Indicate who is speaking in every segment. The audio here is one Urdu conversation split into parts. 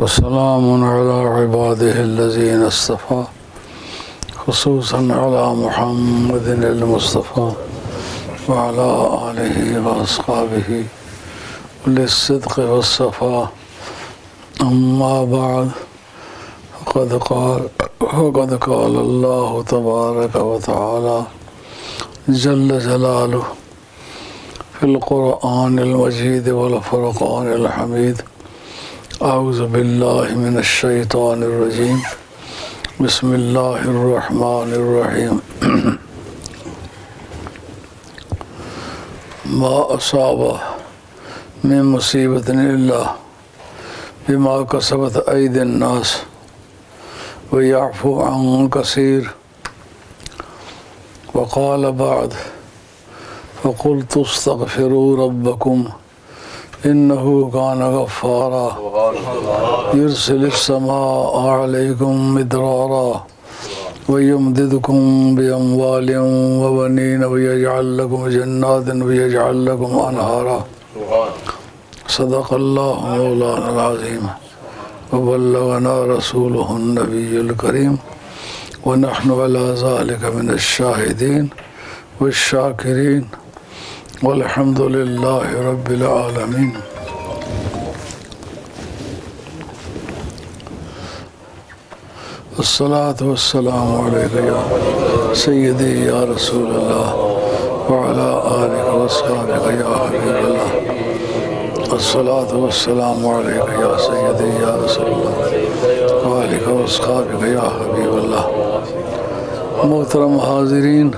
Speaker 1: وسلام على عباده الذين اصطفى خصوصا على محمد المصطفى وعلى آله وأصحابه للصدق والصفاء. أما بعد فقد قال الله تبارك وتعالى جل جلاله في القرآن المجيد والفرقان الحميد: أعوذ بالله من الشيطان الرجيم بسم الله الرحمن الرحيم. ما أصاب من مصيبة إلا بما كسبت أيدي الناس ويعفو عن كثير. وقال بعد: فقلت استغفروا ربكم إنه كان غفارا يرسل السماء عليكم مدرارا ويمددكم بأموال وبنين ويجعل لكم جنات ويجعل لكم أنهارا. صدق الله مولانا العظيم وبلغنا رسوله النبي الكريم ونحن على ذلك من الشاهدين والشاكرين والحمد لله رب العالمين. الصلاة والسلام عليك يا سيدي يا رسول الله وعلى آلك وأصحابك يا حبيب الله. الصلاة والسلام عليك يا سيدي يا رسول الله وآلك وأصحابك يا حبیب اللہ. محترم حاضرین،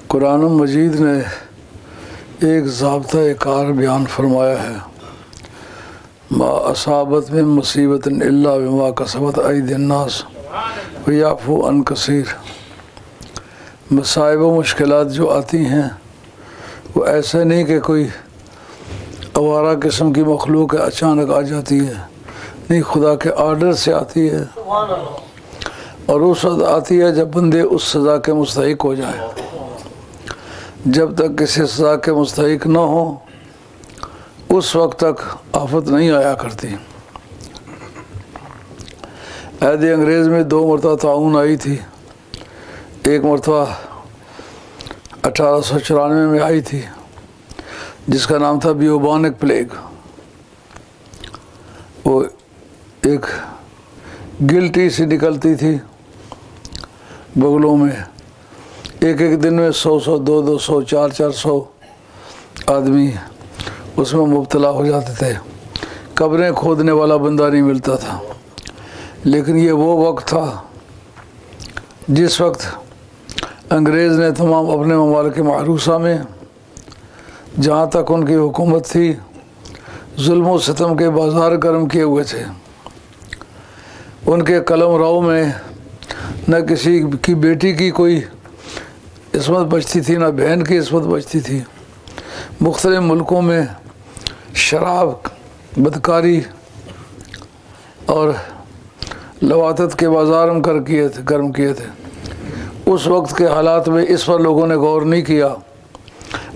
Speaker 1: قرآن مجید نے ایک ضابطۂ کار بیان فرمایا ہے: ما اصابت من مصیبت الا بما کسبت ایدی الناس ویعفو عن کثیر. مصائب و مشکلات جو آتی ہیں وہ ایسے نہیں کہ کوئی آوارہ قسم کی مخلوق اچانک آ جاتی ہے، نہیں، خدا کے آرڈر سے آتی ہے، اور اس وقت آتی ہے جب بندے اس سزا کے مستحق ہو جائیں. جب تک کسی سزا کے مستحق نہ ہو اس وقت تک آفت نہیں آیا کرتی. عہد انگریز میں 2 مرتبہ طاعون آئی تھی. ایک مرتبہ 1894 میں آئی تھی جس کا نام تھا بیوبانک پلیگ. وہ ایک گلٹی سی نکلتی تھی بغلوں میں. ایک دن میں 100 200 400 آدمی اس میں مبتلا ہو جاتے تھے. قبریں کھودنے والا بندہ نہیں ملتا تھا. لیکن یہ وہ وقت تھا جس وقت انگریز نے تمام اپنے ممالک محروسہ میں جہاں تک ان کی حکومت تھی ظلم و ستم کے بازار گرم کیے ہوئے تھے. ان کے قلم رو میں نہ کسی کی بیٹی کی کوئی عصمت بچتی تھی، نہ بہن کی عصمت بچتی تھی. مختلف ملکوں میں شراب، بدکاری اور لواطت کے بازار گرم کیے تھے. اس وقت کے حالات میں اس پر لوگوں نے غور نہیں کیا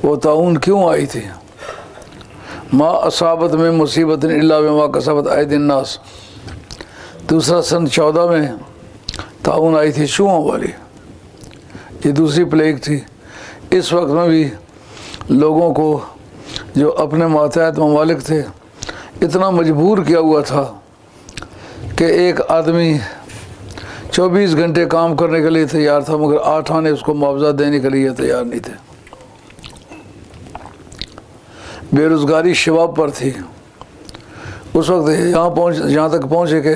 Speaker 1: وہ طاعون کیوں آئی تھی. ما اصابت میں مصیبت الا بما کسبت ایدی الناس. دوسرا سن 14 میں طاعون آئی تھی چوہوں والی. یہ دوسری پلیگ تھی. اس وقت میں بھی لوگوں کو جو اپنے ماتحت ممالک تھے اتنا مجبور کیا ہوا تھا کہ ایک آدمی 24 گھنٹے کام کرنے کے لیے تیار تھا مگر 8 آنے اس کو معاوضہ دینے کے لیے تیار نہیں تھے. بے روزگاری شباب پر تھی. اس وقت یہاں تک پہنچے کہ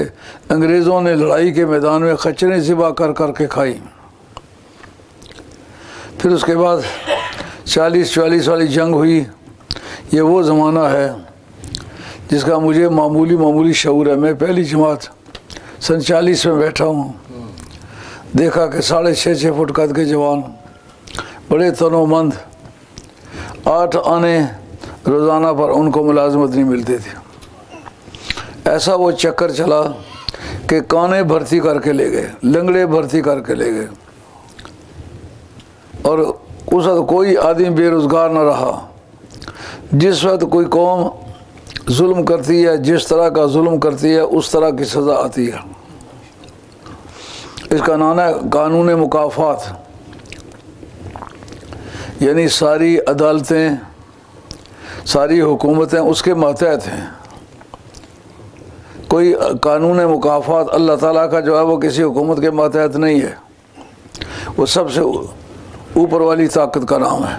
Speaker 1: انگریزوں نے لڑائی کے میدان میں خچریں ذبح کر کے کھائی. پھر اس کے بعد 40-44 والی جنگ ہوئی. یہ وہ زمانہ ہے جس کا مجھے معمولی شعور ہے. میں پہلی جماعت سن 40 میں بیٹھا ہوں. دیکھا کہ 6.5 فٹ قد کے جوان بڑے تنو مند 8 آنے روزانہ پر ان کو ملازمت نہیں ملتی تھی. ایسا وہ چکر چلا کہ کانے بھرتی کر کے لے گئے، لنگڑے بھرتی کر کے لے گئے، اور اس وقت کوئی آدمی بے روزگار نہ رہا. جس وقت کوئی قوم ظلم کرتی ہے جس طرح کا ظلم کرتی ہے اس طرح کی سزا آتی ہے. اس کا نام ہے قانون مکافات، یعنی ساری عدالتیں ساری حکومتیں اس کے ماتحت ہیں. کوئی قانون مکافات اللہ تعالیٰ کا جو ہے وہ کسی حکومت کے ماتحت نہیں ہے، وہ سب سے اوپر والی طاقت کا نام ہے.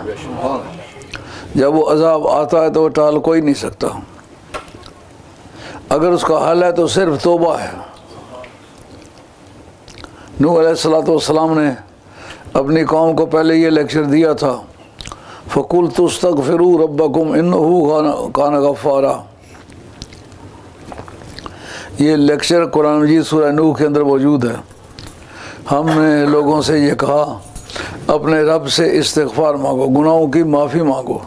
Speaker 1: جب وہ عذاب آتا ہے تو وہ ٹال کوئی نہیں سکتا. اگر اس کا حل ہے تو صرف توبہ ہے. نوح علیہ السلام نے اپنی قوم کو پہلے یہ لیکچر دیا تھا، فَقُلْتُ اسْتَغْفِرُوا رَبَّكُمْ إِنَّهُ كَانَ غَفَّارًا. یہ لیکچر قرآن مجید سورہ نوح کے اندر موجود ہے. ہم نے لوگوں سے یہ کہا اپنے رب سے استغفار مانگو، گناہوں کی معافی مانگو.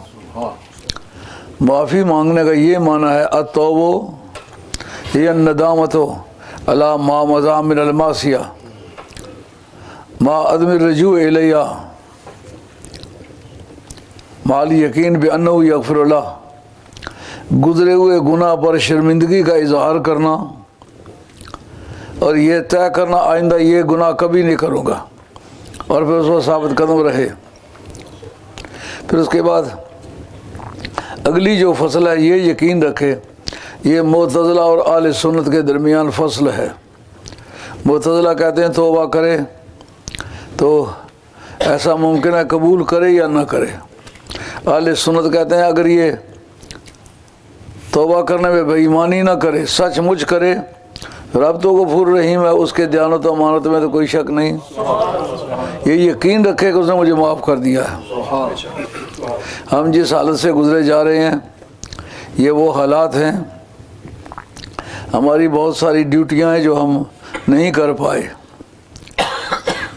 Speaker 1: معافی مانگنے کا یہ معنی ہے التوبہ یہ الندامت علی ما مضی من المعصیہ ما عدم الرجوع الیہ مع الیقین بانہ یغفر اللہ. گزرے ہوئے گناہ پر شرمندگی کا اظہار کرنا اور یہ طے کرنا آئندہ یہ گناہ کبھی نہیں کروں گا، اور پھر اس کو ثابت قدم رہے. پھر اس کے بعد اگلی جو فصل ہے یہ یقین رکھے یہ معتزلہ اور اہل سنت کے درمیان فصل ہے. معتزلہ کہتے ہیں توبہ کرے تو ایسا ممکن ہے قبول کرے یا نہ کرے. اہل سنت کہتے ہیں اگر یہ توبہ کرنے میں بے ایمانی نہ کرے، سچ مچ کرے، رب تو غفور رحیم ہے، اس کے دیانت و امانت میں تو کوئی شک نہیں، یہ یقین رکھے کہ اس نے مجھے معاف کر دیا ہے. ہم جس حالت سے گزرے جا رہے ہیں یہ وہ حالات ہیں، ہماری بہت ساری ڈیوٹیاں ہیں جو ہم نہیں کر پائے.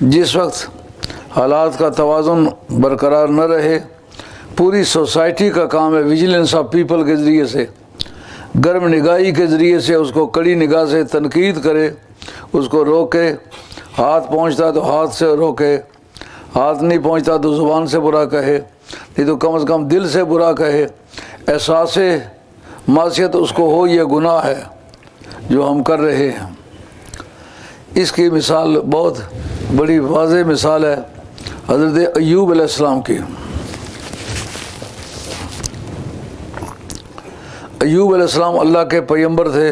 Speaker 1: جس وقت حالات کا توازن برقرار نہ رہے، پوری سوسائٹی کا کام ہے ویجیلنس آف پیپل کے ذریعے سے، گرم نگاہی کے ذریعے سے اس کو کڑی نگاہ سے تنقید کرے، اس کو روکے. ہاتھ پہنچتا ہے تو ہاتھ سے روکے، ہاتھ نہیں پہنچتا تو زبان سے برا کہے، نہیں تو کم از کم دل سے برا کہے. احساس معصیت اس کو ہو یہ گناہ ہے جو ہم کر رہے ہیں. اس کی مثال بہت بڑی واضح مثال ہے حضرت ایوب علیہ السلام کی. ایوب علیہ السلام اللہ کے پیغمبر تھے.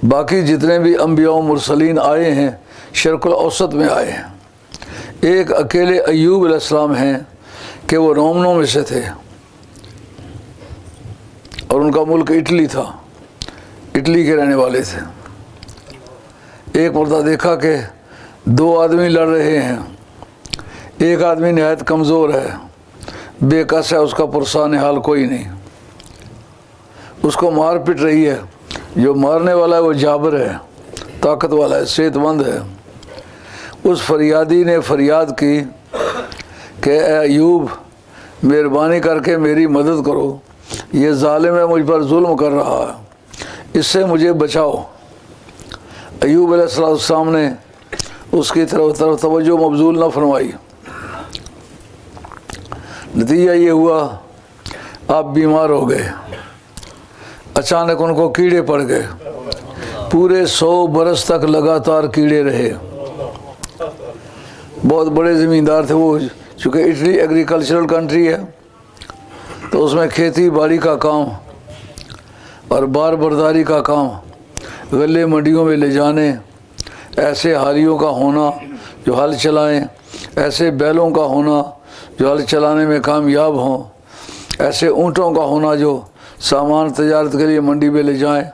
Speaker 1: باقی جتنے بھی انبیاء و مرسلین آئے ہیں شرق الاوسط میں آئے ہیں. ایک اکیلے ایوب علیہ السلام ہیں کہ وہ رومنوں میں سے تھے اور ان کا ملک اٹلی تھا، اٹلی کے رہنے والے تھے. ایک مرتبہ دیکھا کہ دو آدمی لڑ رہے ہیں. ایک آدمی نہایت کمزور ہے، بے کس ہے، اس کا پرسان حال کوئی نہیں، اس کو مار پٹ رہی ہے. جو مارنے والا ہے وہ جابر ہے، طاقت والا ہے، صحت مند ہے. اس فریادی نے فریاد کی کہ اے ایوب مہربانی کر کے میری مدد کرو، یہ ظالم ہے، مجھ پر ظلم کر رہا ہے، اس سے مجھے بچاؤ. ایوب علیہ السلام نے اس کی طرف توجہ مبذول نہ فرمائی. نتیجہ یہ ہوا آپ بیمار ہو گئے. اچانک ان کو کیڑے پڑ گئے، پورے 100 برس تک لگاتار کیڑے رہے. بہت بڑے زمیندار تھے وہ، چونکہ اٹلی ایگریکلچرل کنٹری ہے تو اس میں کھیتی باڑی کا کام اور بار برداری کا کام، غلے منڈیوں میں لے جانے، ایسے حالیوں کا ہونا جو ہل چلائیں، ایسے بیلوں کا ہونا جو ہل چلانے میں کامیاب ہوں، ایسے اونٹوں کا ہونا جو سامان تجارت کے لیے منڈی میں لے جائیں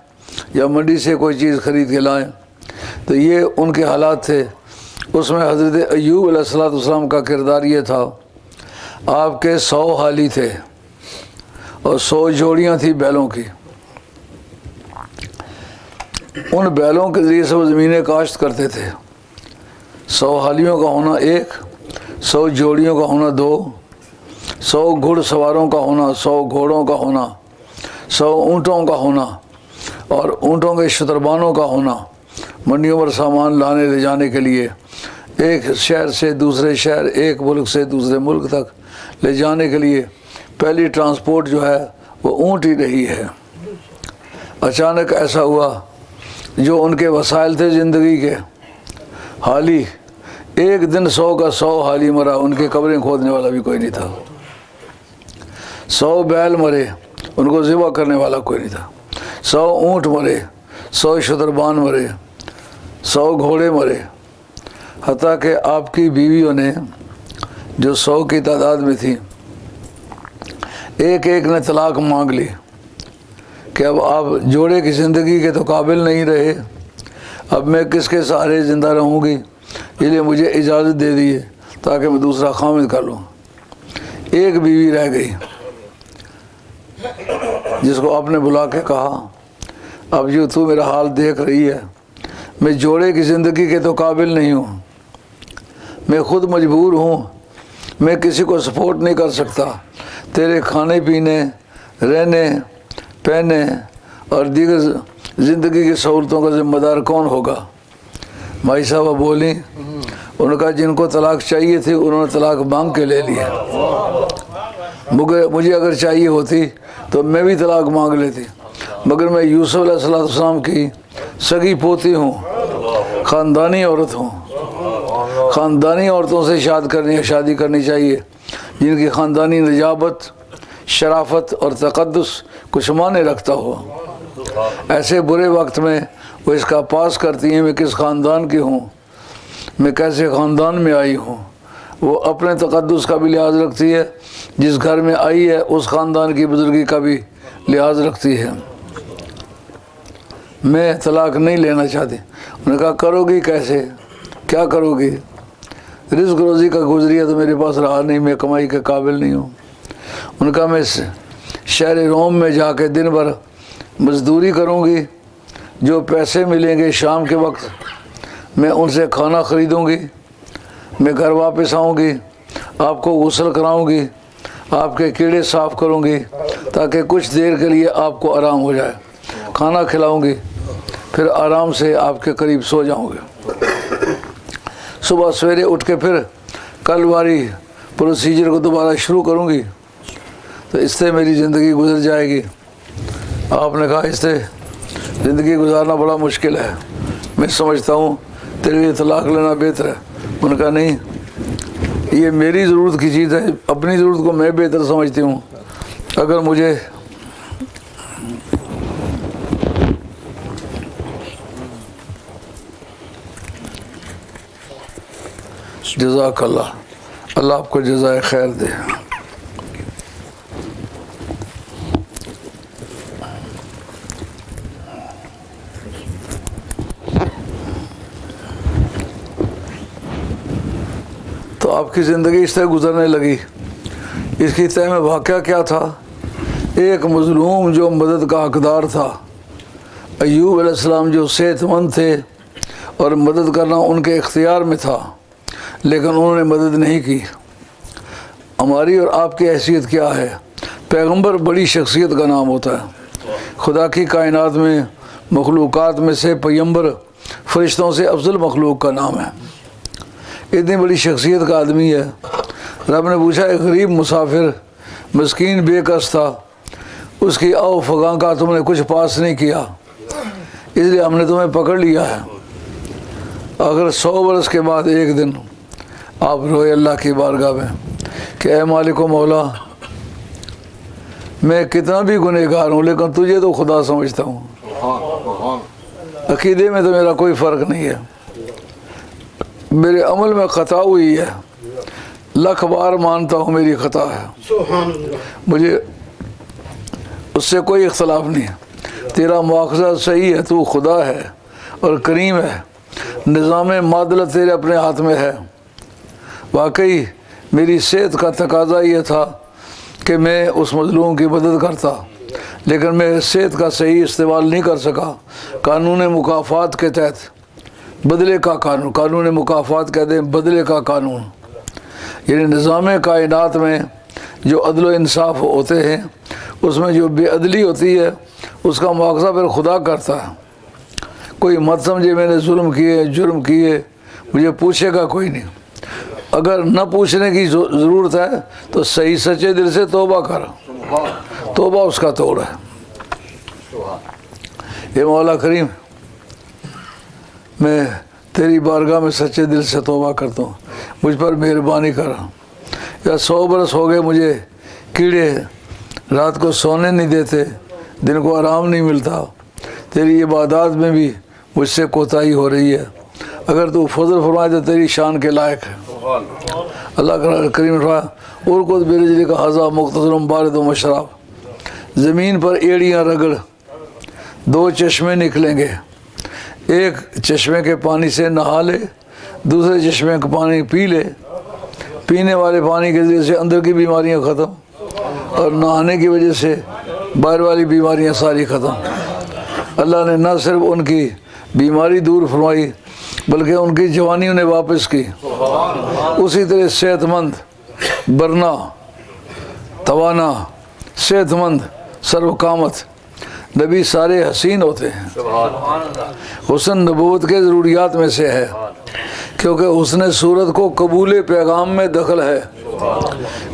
Speaker 1: یا منڈی سے کوئی چیز خرید کے لائیں. تو یہ ان کے حالات تھے. اس میں حضرت ایوب علیہ السلام کا کردار یہ تھا، آپ کے 100 حالی تھے اور 100 جوڑیاں تھیں بیلوں کی. ان بیلوں کے ذریعے سے وہ زمینیں کاشت کرتے تھے. 100 حالیوں کا ہونا 1، 100 جوڑیوں کا ہونا 2، 100 گھڑ سواروں کا ہونا، 100 گھوڑوں کا ہونا، 100 اونٹوں کا ہونا اور اونٹوں کے شتربانوں کا ہونا، منڈیوں پر سامان لانے لے جانے کے لیے، ایک شہر سے دوسرے شہر، ایک ملک سے دوسرے ملک تک لے جانے کے لیے پہلی ٹرانسپورٹ جو ہے وہ اونٹ ہی رہی ہے. اچانک ایسا ہوا جو ان کے وسائل تھے زندگی کے، حالی ایک دن 100 کا 100 حالی مرا، ان کے قبریں کھودنے والا بھی کوئی نہیں تھا۔ 100 بیل مرے، ان کو ذبح کرنے والا کوئی نہیں تھا۔ 100 اونٹ مرے، 100 شتربان مرے، 100 گھوڑے مرے، حتیٰ کہ آپ کی بیویوں نے جو 100 کی تعداد میں تھی، ایک ایک نے طلاق مانگ لی کہ اب آپ جوڑے کی زندگی کے تو قابل نہیں رہے، اب میں کس کے سہارے زندہ رہوں گی، اس لیے مجھے اجازت دے دیے تاکہ میں دوسرا خامد کر لوں۔ ایک بیوی رہ گئی جس کو آپ نے بلا کے کہا اب جو تو میرا حال دیکھ رہی ہے، میں جوڑے کی زندگی کے تو قابل نہیں ہوں، میں خود مجبور ہوں، میں کسی کو سپورٹ نہیں کر سکتا، تیرے کھانے پینے، رہنے پہنے اور دیگر زندگی کی سہولتوں کا ذمہ دار کون ہوگا؟ بھائی صاحب بولیں، ان کا جن کو طلاق چاہیے تھی انہوں نے طلاق مانگ کے لے لیا، مجھے اگر چاہیے ہوتی تو میں بھی طلاق مانگ لیتی، مگر میں یوسف علیہ السلام کی سگی پوتی ہوں، خاندانی عورت ہوں، خاندانی عورتوں سے شادی کرنی چاہیے جن کی خاندانی نجابت، شرافت اور تقدس کچھ معنی رکھتا ہو۔ ایسے برے وقت میں وہ اس کا پاس کرتی ہیں میں کس خاندان کی ہوں، میں کیسے خاندان میں آئی ہوں۔ وہ اپنے تقدس کا بھی لحاظ رکھتی ہے، جس گھر میں آئی ہے اس خاندان کی بزرگی کا بھی لحاظ رکھتی ہے۔ میں طلاق نہیں لینا چاہتی۔ انہوں نے کہا کرو گی کیسے، کیا کرو گی؟ رزق روزی کا گزریہ تو میرے پاس رہا نہیں، میں کمائی کے قابل نہیں ہوں۔ ان کا میں شہر روم میں جا کے دن بھر مزدوری کروں گی، جو پیسے ملیں گے شام کے وقت میں ان سے کھانا خریدوں گی، میں گھر واپس آؤں گی، آپ کو غسل کراؤں گی، آپ کے کیڑے صاف کروں گی تاکہ کچھ دیر کے لیے آپ کو آرام ہو جائے، کھانا کھلاؤں گی، پھر آرام سے آپ کے قریب سو جاؤں گے۔ صبح سویرے اٹھ کے پھر کل والی پروسیجر کو دوبارہ شروع کروں گی، تو اس سے میری زندگی گزر جائے گی۔ آپ نے کہا اس سے زندگی گزارنا بڑا مشکل ہے، میں سمجھتا ہوں تیرے لیے طلاق لینا بہتر ہے۔ انہوں نے کہا نہیں، یہ میری ضرورت کی چیز ہے، اپنی ضرورت کو میں بہتر سمجھتی ہوں، اگر مجھے جزاک اللہ، اللہ آپ کو جزائے خیر دے۔ تو آپ کی زندگی اس طرح گزرنے لگی۔ اس کی تہ میں واقعہ کیا تھا؟ ایک مظلوم جو مدد کا حقدار تھا، ایوب علیہ السلام جو صحت مند تھے اور مدد کرنا ان کے اختیار میں تھا، لیکن انہوں نے مدد نہیں کی۔ ہماری اور آپ کی حیثیت کیا ہے؟ پیغمبر بڑی شخصیت کا نام ہوتا ہے، خدا کی کائنات میں مخلوقات میں سے پیغمبر فرشتوں سے افضل مخلوق کا نام ہے، اتنی بڑی شخصیت کا آدمی ہے۔ رب نے پوچھا ایک غریب مسافر مسکین بے کس تھا، اس کی او فغاں کا تم نے کچھ پاس نہیں کیا، اس لیے ہم نے تمہیں پکڑ لیا ہے۔ اگر 100 برس کے بعد ایک دن آپ روئے اللہ کی بارگاہ میں کہ اے مالک و مولا، میں کتنا بھی گنہگار ہوں لیکن تجھے تو خدا سمجھتا ہوں، عقیدے میں تو میرا کوئی فرق نہیں ہے، میرے عمل میں خطا ہوئی ہے، لاکھ بار مانتا ہوں میری خطا ہے، مجھے اس سے کوئی اختلاف نہیں ہے، تیرا مواخذہ صحیح ہے، تو خدا ہے اور کریم ہے، نظام معادلت تیرے اپنے ہاتھ میں ہے۔ واقعی میری صحت کا تقاضا یہ تھا کہ میں اس مظلوم کی مدد کرتا، لیکن میں صحت کا صحیح استعمال نہیں کر سکا۔ قانون مکافات کے تحت بدلے کا قانون، قانون مکافات کہتے ہیں بدلے کا قانون، یعنی نظام کائنات میں جو عدل و انصاف ہوتے ہیں اس میں جو بے عدلی ہوتی ہے اس کا مواخذہ پھر خدا کرتا ہے۔ کوئی مت سمجھے میں نے ظلم کیے، جرم کیے، مجھے پوچھے گا کوئی نہیں، اگر نہ پوچھنے کی ضرورت ہے تو صحیح سچے دل سے توبہ کر، توبہ اس کا توڑ ہے۔ اے مولا کریم میں تیری بارگاہ میں سچے دل سے توبہ کرتا ہوں، مجھ پر مہربانی کر۔ یا 100 برس ہو گئے مجھے کیڑے رات کو سونے نہیں دیتے، دن کو آرام نہیں ملتا، تیری عبادات میں بھی مجھ سے کوتاہی ہو رہی ہے، اگر تو فضل فرمائے تو تیری شان کے لائق ہے۔ اللہ کریم فرمایا اور کو برجلی کا حضا مختصر بارد و مشراب، زمین پر ایڑیاں رگڑ 2 چشمے نکلیں گے، ایک چشمے کے پانی سے نہا لے، دوسرے چشمے کا پانی پی لے، پینے والے پانی کے ذریعے سے اندر کی بیماریاں ختم اور نہانے کی وجہ سے باہر والی بیماریاں ساری ختم۔ اللہ نے نہ صرف ان کی بیماری دور فرمائی بلکہ ان کی جوانی انہیں واپس کی۔ اسی طرح صحت مند، برنا، توانا، صحت مند، سروکامت نبی سارے حسین ہوتے ہیں۔ حسن نبوت کے ضروریات میں سے ہے، کیونکہ حسن صورت کو قبول پیغام میں دخل ہے۔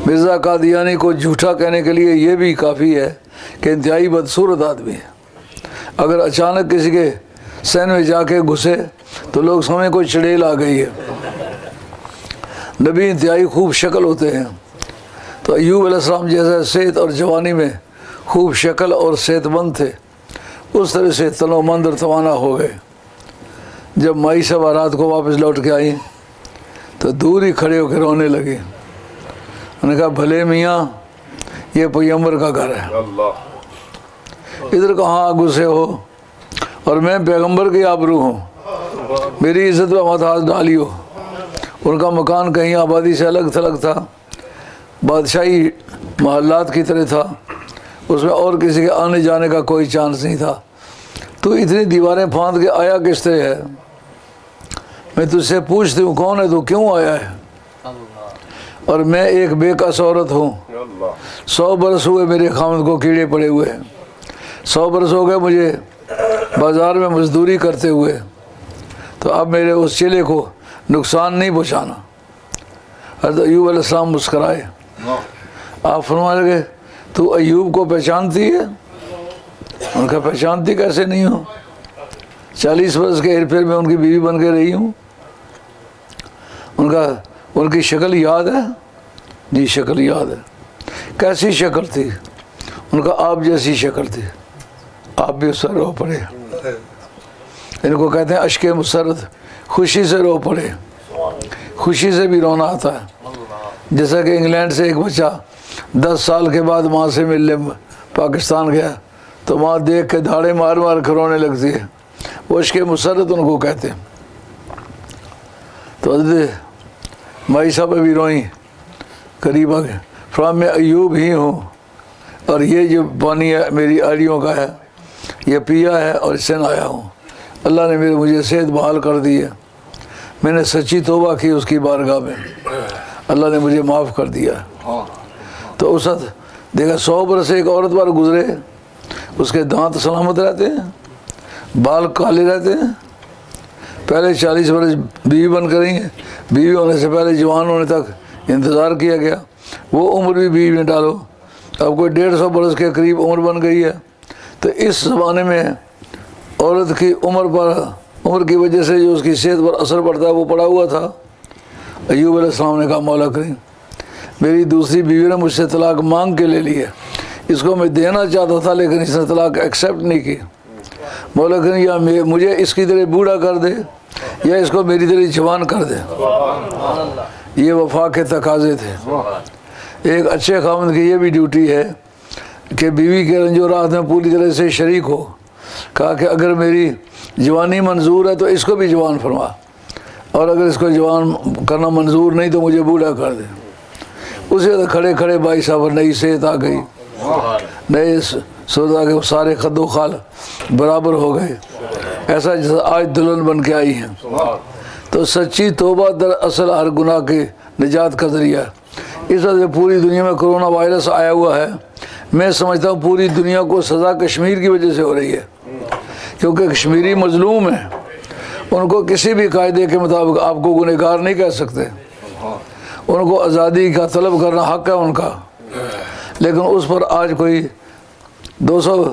Speaker 1: مرزا قادیانی کو جھوٹا کہنے کے لیے یہ بھی کافی ہے کہ انتہائی بدصورت آدمی ہے۔ اگر اچانک کسی کے سین میں جا کے گھسے تو لوگ سمجھیں کوئی چڑیل آ گئی ہے۔ نبی انتہائی خوب شکل ہوتے ہیں، تو ایوب علیہ السلام جیسا صحت اور جوانی میں خوب شکل اور صحت مند تھے، اس طرح سے تنو مند اور توانا ہو گئے۔ جب مائی صاحبہ رات کو واپس لوٹ کے آئیں تو دور ہی کھڑے ہو کے رونے لگے۔ انہوں نے کہا بھلے میاں یہ پیغمبر کا گھر ہے، ادھر کہاں گھسے ہو، اور میں پیغمبر کی آبرو ہوں، میری عزت پہ مت ہاتھ ڈالیو۔ ان کا مکان کہیں آبادی سے الگ تھلگ تھا، بادشاہی محلات کی طرح تھا، اس میں اور کسی کے آنے جانے کا کوئی چانس نہیں تھا۔ تو اتنی دیواریں پھاند کے آیا کس طرح ہے؟ میں تجھ سے پوچھتی ہوں کون ہے تو، کیوں آیا ہے؟ اور میں ایک بے کس عورت ہوں، 100 برس ہوئے میرے خامد کو کیڑے پڑے ہوئے ہیں، 100 برس ہو گئے مجھے بازار میں مزدوری کرتے ہوئے، تو اب میرے اس چلے کو نقصان نہیں پہنچانا۔ حضرت ایوب علیہ السلام مسکرائے۔ آپ فرمانے لگے تو ایوب کو پہچانتی ہے؟ ان کا پہچانتی کیسے نہیں ہوں، 40 برس کے ہیر پھیر میں ان کی بیوی بن کے رہی ہوں۔ ان کی شکل یاد ہے؟ جی شکل یاد ہے۔ کیسی شکل تھی؟ ان کا آپ جیسی شکل تھی، آپ بھی اس سے رو پڑے۔ ان کو کہتے ہیں اشک مسرت، خوشی سے رو پڑے۔ خوشی سے بھی رونا آتا ہے، جیسا کہ انگلینڈ سے ایک بچہ 10 سال کے بعد ماں سے ملنے پاکستان گیا تو ماں دیکھ کے دھاڑے مار مار کر رونے لگتی ہے، وہ اشک مسرت ان کو کہتے ہیں۔ تو حضرت مائی صاحب بھی روئیں، قریب آ گئے، فرام میں ایوب ہی ہوں، اور یہ جو پانی ہے میری آڑیوں کا ہے، یہ پیا ہے اور اس سے نہایا ہوں۔ اللہ نے مجھے صحت بحال کر دی ہے، میں نے سچی توبہ کی اس کی بارگاہ میں، اللہ نے مجھے معاف کر دیا۔ تو اس وقت دیکھا 100 برس ایک عورت پر گزرے، اس کے دانت سلامت رہتے ہیں، بال کالے رہتے ہیں، پہلے 40 برس بیوی بن کر رہی ہیں، بیوی ہونے سے پہلے جوان ہونے تک انتظار کیا گیا، وہ عمر بھی بیوی میں ڈالو، اب کوئی 150 برس کے قریب عمر بن گئی ہے۔ تو اس زمانے میں عورت کی عمر کی وجہ سے جو اس کی صحت پر اثر پڑتا ہے وہ پڑا ہوا تھا۔ ایوب علیہ السلام نے کہا مولا کریم میری دوسری بیوی نے مجھ سے طلاق مانگ کے لے لی ہے، اس کو میں دینا چاہتا تھا لیکن اس نے طلاق ایکسیپٹ نہیں کی، مولا کریم یا مجھے اس کی طرح بوڑھا کر دے یا اس کو میری طرح جوان کر دے۔ یہ وفا کے تقاضے تھے۔ ایک اچھے خاوند کی یہ بھی ڈیوٹی ہے کہ بیوی کے رنج و راحت میں پوری طرح سے شریک ہو۔ کہا کہ اگر میری جوانی منظور ہے تو اس کو بھی جوان فرما، اور اگر اس کو جوان کرنا منظور نہیں تو مجھے بوڑھا کر دے۔ اسی وقت کھڑے کھڑے بھائی صاحب نئی صحت آ گئی، نئے سودا کے سارے خد و خال برابر ہو گئے، ایسا جیسا آج دلہن بن کے آئی ہیں۔ تو سچی توبہ در اصل ہر گناہ کے نجات کا ذریعہ ہے۔ اس وجہ پوری دنیا میں کرونا وائرس آیا ہوا ہے، میں سمجھتا ہوں پوری دنیا کو سزا کشمیر کی وجہ سے ہو رہی ہے، کیونکہ کشمیری مظلوم ہیں، ان کو کسی بھی قاعدے کے مطابق آپ کو گنہگار نہیں کہہ سکتے، ان کو آزادی کا طلب کرنا حق ہے ان کا، لیکن اس پر آج کوئی 200